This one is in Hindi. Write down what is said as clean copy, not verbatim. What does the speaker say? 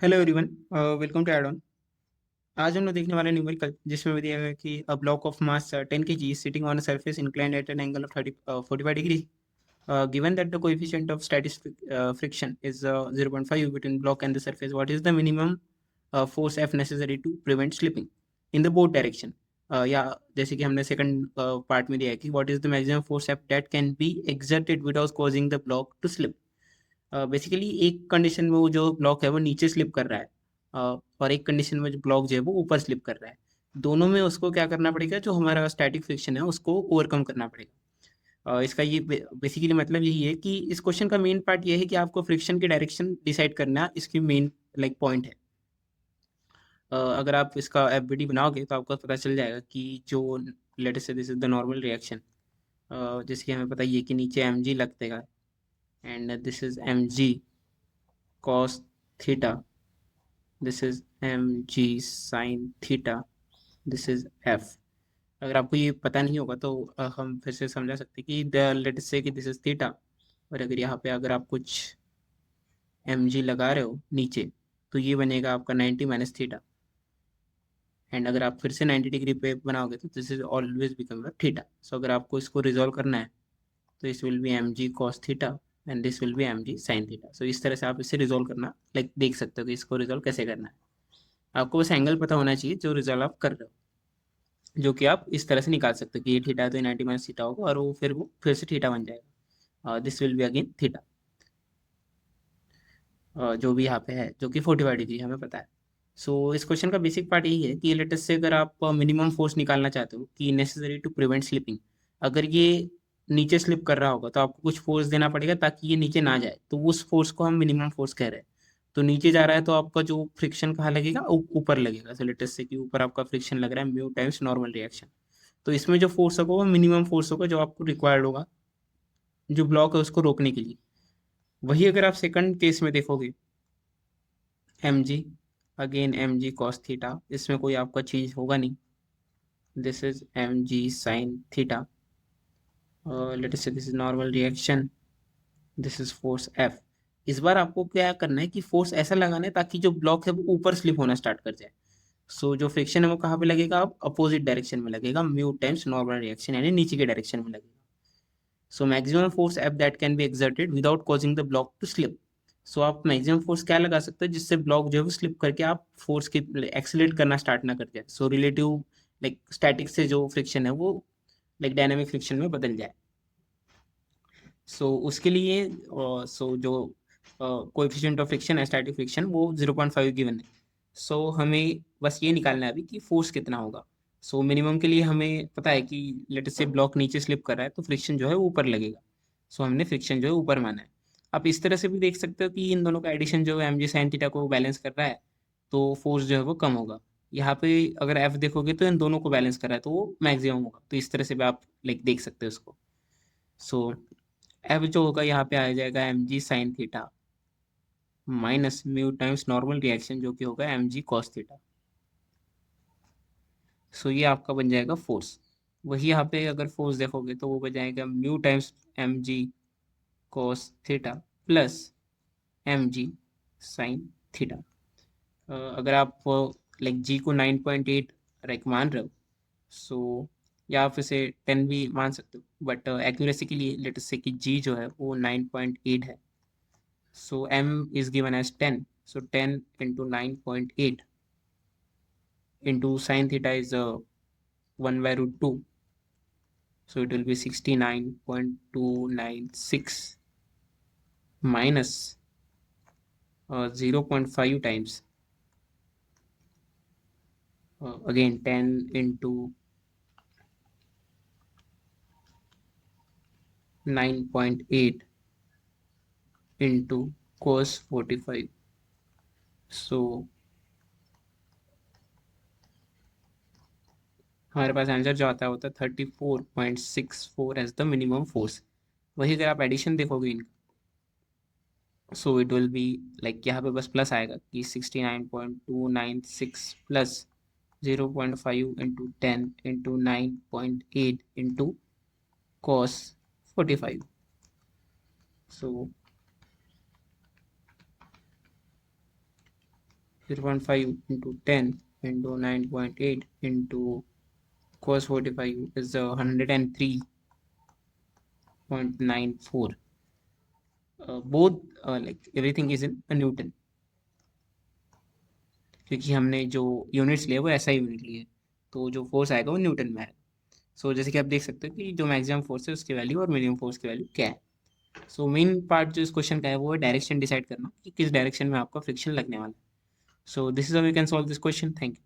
Hello everyone, welcome to add on. आज हम लोग देखने वाले न्यूमेरिकल जिसमें दिया गया है कि a block of mass 10 kg sitting on a surface inclined at an angle of 45 degree, given that the coefficient of static friction is 0.5 between block and the surface, what is the minimum force F necessary to prevent slipping in the both direction? या जैसे कि हमने सेकंड पार्ट में दिया है कि what is the maximum force F that can be exerted without causing the block to slip? Basically एक कंडीशन में वो जो ब्लॉक है वो नीचे स्लिप कर रहा है, और एक कंडीशन में जो ब्लॉक जो है वो ऊपर स्लिप कर रहा है। दोनों में उसको क्या करना पड़ेगा, जो हमारा स्टैटिक फ्रिक्शन है उसको ओवरकम करना पड़ेगा। इसका ये बेसिकली मतलब यही है कि इस क्वेश्चन का मेन पार्ट ये है कि आपको फ्रिक्शन की डायरेक्शन डिसाइड करना इसकी मेन लाइक पॉइंट है। अगर आप इसका एफबीडी बनाओगे तो आपको पता चल जाएगा कि जो let us say this is the normal reaction, जैसे कि हमें पता ही है कि नीचे एम जी लगतेगा and this is M G cos theta, this is mg sin theta, this is f। अगर आपको ये पता नहीं होगा तो हम फिर से समझा सकते हैं कि लेट्स से कि दिस इज थीटा, और अगर यहाँ पे अगर आप कुछ mg लगा रहे हो नीचे तो ये बनेगा आपका 90 माइनस थीटा, एंड अगर आप फिर से 90 डिग्री पे बनाओगे तो this is always become theta. So अगर आपको इसको रिजोल्व करना है तो this will be M ji cos theta and this will be M ji sine theta. So इस तरह से आप इसे रिजोल्व करना लाइक देख सकते हो कि इसको रिजोल्व कैसे करना है। आपको बस एंगल पता होना चाहिए जो रिजोल्व आप कर रहे हो, जो कि आप इस तरह से निकाल सकते हो कि ये थीटा है तो 90 माइनस थीटा होगा और वो फिर से थीटा बन जाएगा। This will be again theta, जो भी यहाँ पे है जो कि 45 डिग्री हमें पता है। सो इस क्वेश्चन का बेसिक पार्ट यही है कि लेट अस से अगर आप मिनिमम फोर्स निकालना चाहते हो कि नेसेसरी टू प्रिवेंट स्लिपिंग, अगर ये नीचे स्लिप कर रहा होगा तो आपको कुछ फोर्स देना पड़ेगा ताकि ये नीचे ना जाए, तो उस फोर्स को हम मिनिमम फोर्स कह रहे हैं। तो नीचे जा रहा है तो आपका जो फ्रिक्शन कहाँ लगेगा, ऊपर लगेगा। सो लेट अस से कि ऊपर आपका फ्रिक्शन लग रहा है म्यू टाइम्स नॉर्मल रिएक्शन, तो इसमें जो फोर्स होगा वो मिनिमम फोर्स होगा जो आपको रिक्वायर्ड होगा जो ब्लॉक है उसको रोकने के लिए। वही अगर आप सेकंड केस में देखोगे, एम जी, अगेन एम जी कॉस थीटा, इसमें कोई आपका चेंज होगा नहीं। This is M ji sine theta, let us say this is normal reaction, this is force F. इस बार आपको क्या करना है कि फोर्स ऐसा लगाना है ताकि जो ब्लॉक है वो ऊपर स्लिप होना स्टार्ट कर जाए। सो जो फ्रिक्शन है वो कहाँ पे लगेगा, अब अपोजिट डायरेक्शन में लगेगा, म्यू टाइम्स नॉर्मल रिएक्शन यानी नीचे के डायरेक्शन में लगेगा। So maximum force F that can be exerted without causing the block to slip. So आप मैक्सिमम फोर्स क्या लगा सकते हो जिससे ब्लॉक जो है वो स्लिप करके आप फोर्स की एक्सीलरेट करना स्टार्ट ना कर जाए। सो रिलेटिव लाइक स्टैटिक से जो फ्रिक्शन है वो लाइक डायनामिक फ्रिक्शन में बदल जाए। सो उसके लिए सो जो कोएफिशिएंट ऑफ फ्रिक्शन है स्टैटिक फ्रिक्शन वो 0.5 गिवन है। सो हमें बस ये निकालना है अभी कि फोर्स कितना होगा। सो मिनिमम के लिए हमें पता है कि लेट से ब्लॉक नीचे स्लिप कर रहा है तो फ्रिक्शन जो है वो ऊपर लगेगा। सो हमने फ्रिक्शन जो है ऊपर माना है। आप इस तरह से भी देख सकते हो कि इन दोनों का एडिशन जो है एम जी साइन थीटा को बैलेंस कर रहा है, तो फोर्स जो है वो कम होगा। यहाँ पे अगर एफ देखोगे तो इन दोनों को बैलेंस कर रहा है तो वो मैक्सिमम होगा। तो इस तरह से भी आप लाइक देख सकते हो उसको। सो एफ जो होगा यहाँ पे आ जाएगा एम जी sine theta minus mu times normal reaction जो कि होगा एम जी कॉस थीटा। सो ये आपका बन जाएगा फोर्स। वही यहाँ पे अगर फोर्स देखोगे तो वो बन जाएगा म्यू टाइम्स एम जी कॉस थीटा प्लस एम जी साइन थीटा। अगर आप लाइक जी को 9.8 लाइक मान रहे हो, सो या आप इसे 10 भी मान सकते हो, बट एक्यूरेसी के लिए लेट अस से कि जी जो है वो 9.8 है। So m is given as 10. So 10 into 9.8 into sine theta is 1 by root 2. So it will be 69.296 minus 0.5 times, again 10 into 9.8 into cos 45. So हमारे पास आंसर जो आता है होता है 34.64 एज द मिनिमम फोर्स। वही अगर आप एडिशन देखोगे इनका, so it will be like यहाँ पे बस प्लस आएगा कि 69.296 plus 0.5 into 10 into 9.8 into cos 45। So 0.5 into 10 into 9.8 into cos 45 is 103.94. Both like everything is in a Newton, क्योंकि हमने जो यूनिट्स लिए वो ऐसा यूनिट लिए, तो जो फोर्स आएगा वो न्यूटन में आएगा. सो जैसे कि आप देख सकते हो कि जो मैक्सिमम फोर्स है उसकी वैल्यू और मिनिमम फोर्स की वैल्यू क्या है. सो मेन पार्ट जो इस क्वेश्चन का है वो है डायरेक्शन डिसाइड करना कि किस डायरेक्शन में आपका फ्रिक्शन लगने वाला है. So this is how we can solve this question. Thank you.